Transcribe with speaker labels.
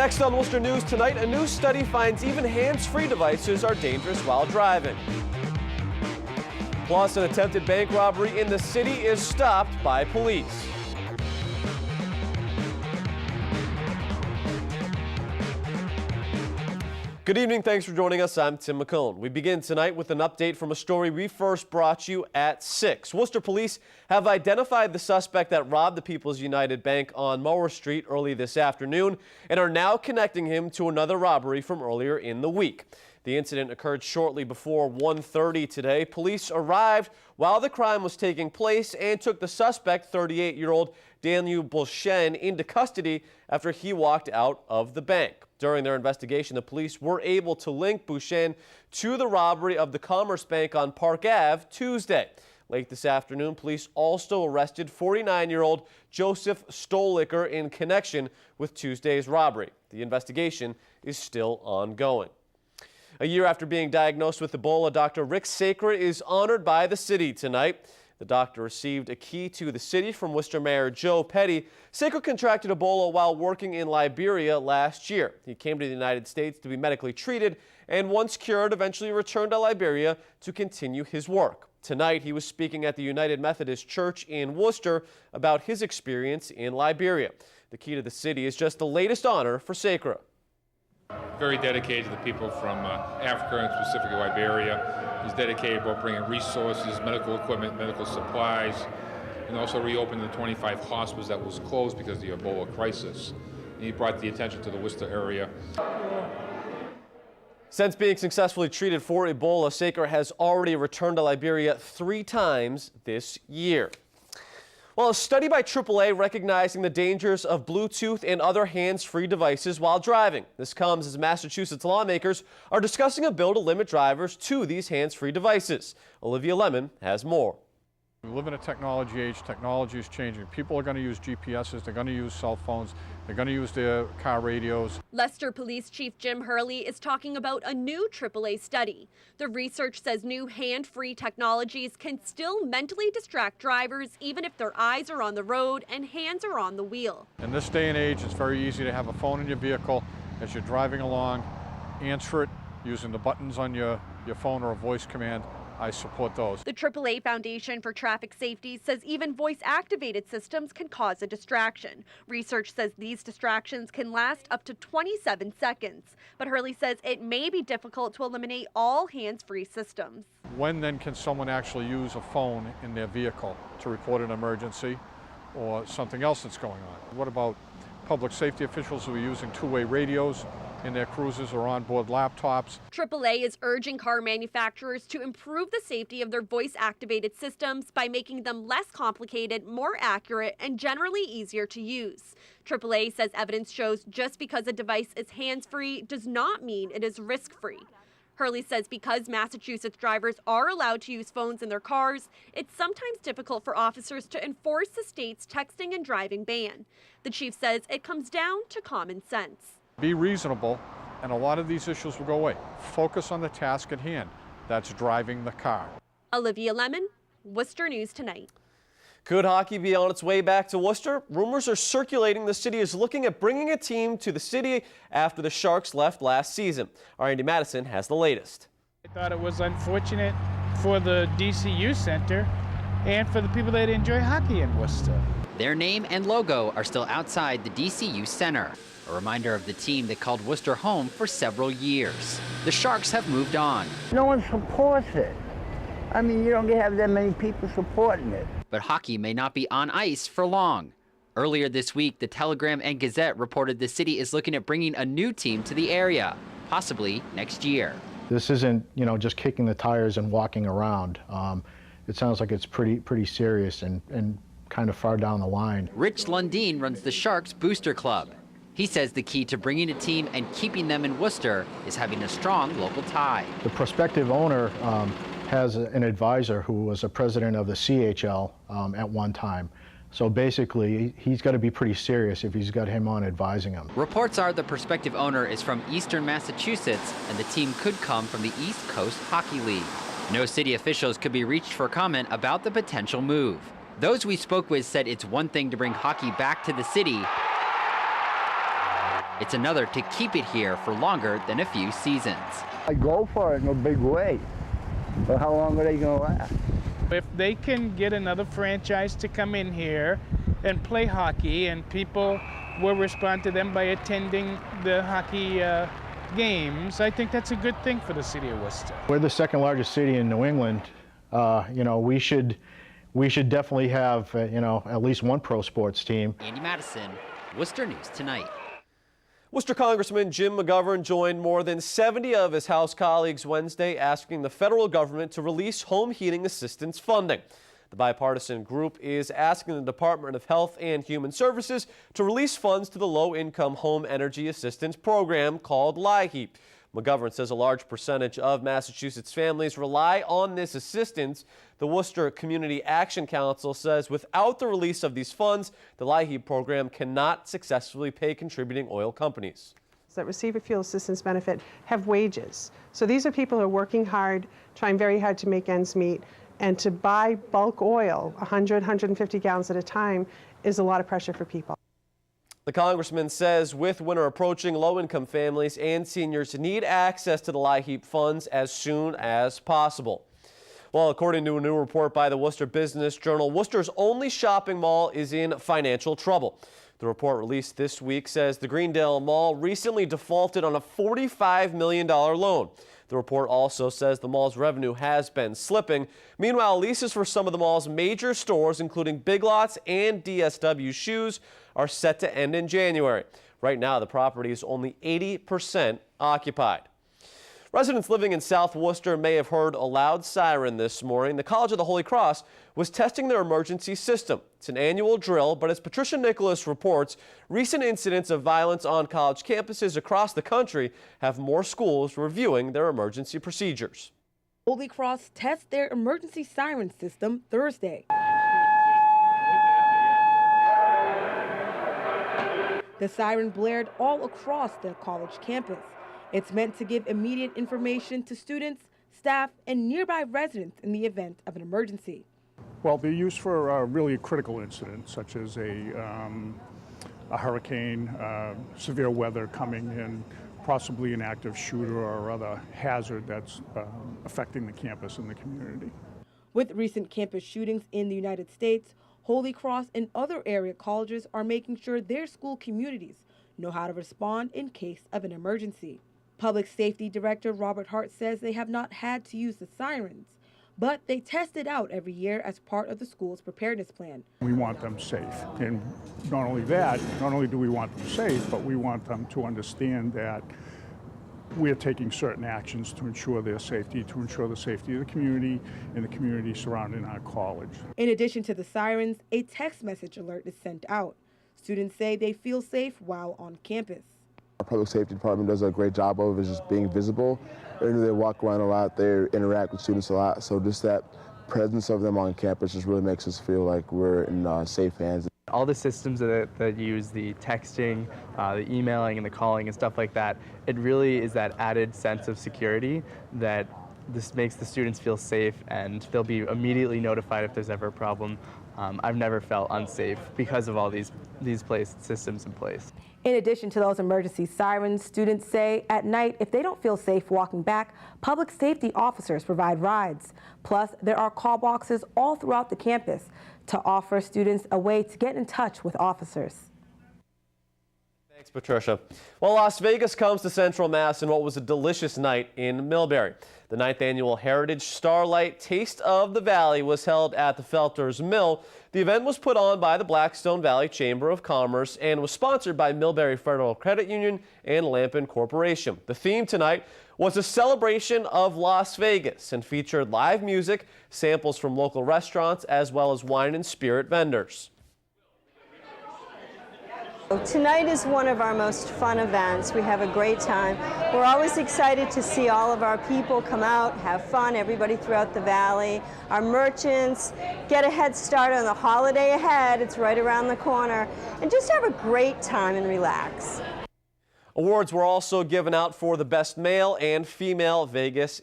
Speaker 1: Next on Worcester News tonight, a new study finds even hands-free devices are dangerous while driving. Plus, an attempted bank robbery in the city is stopped by police. Good evening, thanks for joining us. I'm Tim McCone. We begin tonight with an update from a story we first brought you at 6. Worcester police have identified the suspect that robbed the People's United Bank on Mower Street early this afternoon and are now connecting him to another robbery from earlier in the week. The incident occurred shortly before 1:30 today. Police arrived while the crime was taking place and took the suspect, 38-year-old Daniel Bulshen, into custody after he walked out of the bank. During their investigation, the police were able to link Bulshen to the robbery of the Commerce Bank on Park Ave Tuesday. Late this afternoon, police also arrested 49-year-old Joseph Stolicker in connection with Tuesday's robbery. The investigation is still ongoing. A year after being diagnosed with Ebola, Dr. Rick Sacra is honored by the city tonight. The doctor received a key to the city from Worcester Mayor Joe Petty. Sacra contracted Ebola while working in Liberia last year. He came to the United States to be medically treated and once cured, eventually returned to Liberia to continue his work. Tonight, he was speaking at the United Methodist Church in Worcester about his experience in Liberia. The key to the city is just the latest honor for Sacra.
Speaker 2: Very dedicated to the people from Africa and specifically Liberia. He's dedicated about bringing resources, medical equipment, medical supplies, and also reopening the 25 hospitals that was closed because of the Ebola crisis. And he brought the attention to the Worcester area.
Speaker 1: Since being successfully treated for Ebola, Sacra has already returned to Liberia 3 times this year. Well, a study by AAA recognizing the dangers of Bluetooth and other hands-free devices while driving. This comes as Massachusetts lawmakers are discussing a bill to limit drivers to these hands-free devices. Olivia Lemon has more.
Speaker 3: We live in a technology age. Technology is changing. People are going to use GPSs. They're going to use cell phones. They're going to use their car radios.
Speaker 4: Leicester Police Chief Jim Hurley is talking about a new AAA study. The research says new hand-free technologies can still mentally distract drivers even if their eyes are on the road and hands are on the wheel.
Speaker 3: In this day and age, it's very easy to have a phone in your vehicle as you're driving along. Answer it using the buttons on your phone or a voice command. I support those. The
Speaker 4: AAA Foundation for Traffic Safety says even voice-activated systems can cause a distraction. Research says these distractions can last up to 27 seconds. But Hurley says it may be difficult to eliminate all hands-free systems.
Speaker 3: When then can someone actually use a phone in their vehicle to report an emergency or something else that's going on? What about public safety officials who are using two-way radios in their cruisers or onboard laptops?
Speaker 4: AAA is urging car manufacturers to improve the safety of their voice-activated systems by making them less complicated, more accurate, and generally easier to use. AAA says evidence shows just because a device is hands-free does not mean it is risk-free. Hurley says because Massachusetts drivers are allowed to use phones in their cars, it's sometimes difficult for officers to enforce the state's texting and driving ban. The chief says it comes down to common sense.
Speaker 3: Be reasonable, and a lot of these issues will go away. Focus on the task at hand. That's driving the car.
Speaker 4: Olivia Lemon, Worcester News Tonight.
Speaker 1: Could hockey be on its way back to Worcester? Rumors are circulating the city is looking at bringing a team to the city after the Sharks left last season. Our Andy Madison has the latest.
Speaker 5: I thought it was unfortunate for the DCU Center and for the people that enjoy hockey in Worcester.
Speaker 6: Their name and logo are still outside the DCU Center, a reminder of the team that called Worcester home for several years. The Sharks have moved on.
Speaker 7: No one supports it. I mean, you don't have that many people supporting it.
Speaker 6: But hockey may not be on ice for long. Earlier this week, the Telegram and Gazette reported the city is looking at bringing a new team to the area, possibly next year.
Speaker 8: This isn't, just kicking the tires and walking around. It sounds like it's pretty serious and kind of far down the line.
Speaker 6: Rich Lundeen runs the Sharks Booster Club. He says the key to bringing a team and keeping them in Worcester is having a strong local tie.
Speaker 8: The prospective owner has an advisor who was a president of the CHL at one time. So basically, he's got to be pretty serious if he's got him on advising him.
Speaker 6: Reports are the prospective owner is from eastern Massachusetts, and the team could come from the East Coast Hockey League. No city officials could be reached for comment about the potential move. Those we spoke with said it's one thing to bring hockey back to the city, It's another to keep it here for longer than a few seasons.
Speaker 7: I go for it in a big way. But how long are they going to last?
Speaker 5: If they can get another franchise to come in here and play hockey, and people will respond to them by attending the hockey games, I think that's a good thing for the city of Worcester.
Speaker 8: We're the second largest city in New England. We should definitely have at least one pro sports team.
Speaker 6: Andy Madison, Worcester News Tonight.
Speaker 1: Worcester Congressman Jim McGovern joined more than 70 of his House colleagues Wednesday asking the federal government to release home heating assistance funding. The bipartisan group is asking the Department of Health and Human Services to release funds to the low-income home energy assistance program called HEAP. McGovern says a large percentage of Massachusetts families rely on this assistance. The Worcester Community Action Council says without the release of these funds, the HEAP program cannot successfully pay contributing oil companies
Speaker 9: that receive a fuel assistance benefit have wages. So these are people who are working hard, trying very hard to make ends meet, and to buy bulk oil, 100, 150 gallons at a time, is a lot of pressure for people.
Speaker 1: The congressman says with winter approaching, low-income families and seniors need access to the HEAP funds as soon as possible. Well, according to a new report by the Worcester Business Journal, Worcester's only shopping mall is in financial trouble. The report released this week says the Greendale Mall recently defaulted on a $45 million loan. The report also says the mall's revenue has been slipping. Meanwhile, leases for some of the mall's major stores, including Big Lots and DSW Shoes, are set to end in January. Right now, the property is only 80% occupied. Residents living in South Worcester may have heard a loud siren this morning. The College of the Holy Cross was testing their emergency system. It's an annual drill, but as Patricia Nicholas reports, recent incidents of violence on college campuses across the country have more schools reviewing their emergency procedures.
Speaker 10: Holy Cross tests their emergency siren system Thursday. The siren blared all across the college campus. It's meant to give immediate information to students, staff, and nearby residents in the event of an emergency.
Speaker 3: Well, they're used for really critical incidents, such as a hurricane, severe weather coming in, possibly an active shooter or other hazard that's affecting the campus and the community.
Speaker 10: With recent campus shootings in the United States, Holy Cross and other area colleges are making sure their school communities know how to respond in case of an emergency. Public Safety Director Robert Hart says they have not had to use the sirens, but they test it out every year as part of the school's preparedness plan.
Speaker 3: We want them safe, and not only that, not only do we want them safe, but we want them to understand that we're taking certain actions to ensure their safety, to ensure the safety of the community and the community surrounding our college.
Speaker 10: In addition to the sirens, a text message alert is sent out. Students say they feel safe while on campus.
Speaker 11: Our public safety department does a great job of just being visible. They walk around a lot, they interact with students a lot, so just that presence of them on campus just really makes us feel like we're in safe hands.
Speaker 12: All the systems that use the texting, the emailing and the calling and stuff like that, it really is that added sense of security that this makes the students feel safe, and they'll be immediately notified if there's ever a problem. I've never felt unsafe because of all these systems in place.
Speaker 10: In addition to those emergency sirens, students say at night, if they don't feel safe walking back, public safety officers provide rides. Plus, there are call boxes all throughout the campus to offer students a way to get in touch with officers.
Speaker 1: Thanks, Patricia. Well, Las Vegas comes to Central Mass in what was a delicious night in Millbury. The 9th annual Heritage Starlight Taste of the Valley was held at the Felters Mill. The event was put on by the Blackstone Valley Chamber of Commerce and was sponsored by Millbury Federal Credit Union and Lampin Corporation. The theme tonight was a celebration of Las Vegas and featured live music, samples from local restaurants, as well as wine and spirit vendors.
Speaker 13: Tonight is one of our most fun events. We have a great time. We're always excited to see all of our people come out, have fun, everybody throughout the valley. Our merchants get a head start on the holiday ahead. It's right around the corner. And just have a great time and relax.
Speaker 1: Awards were also given out for the Best Male and Female Vegas